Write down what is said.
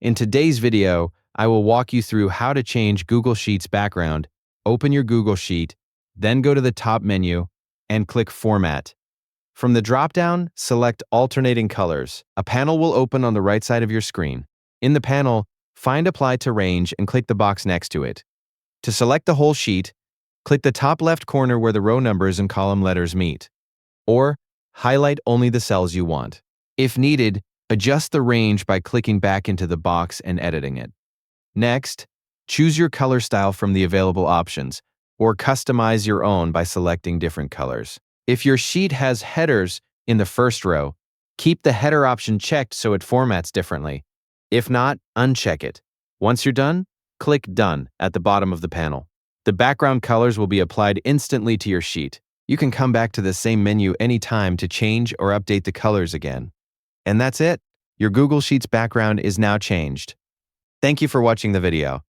In today's video, I will walk you through how to change Google Sheets background. Open your Google Sheet, then go to the top menu and click Format. From the drop-down, select Alternating Colors. A panel will open on the right side of your screen. In the panel, find Apply to Range and click the box next to it. To select the whole sheet, click the top left corner where the row numbers and column letters meet. Or, highlight only the cells you want. If needed, adjust the range by clicking back into the box and editing it. Next, choose your color style from the available options, or customize your own by selecting different colors. If your sheet has headers in the first row, keep the header option checked so it formats differently. If not, uncheck it. Once you're done, click Done at the bottom of the panel. The background colors will be applied instantly to your sheet. You can come back to the same menu anytime to change or update the colors again. And that's it. Your Google Sheets background is now changed. Thank you for watching the video.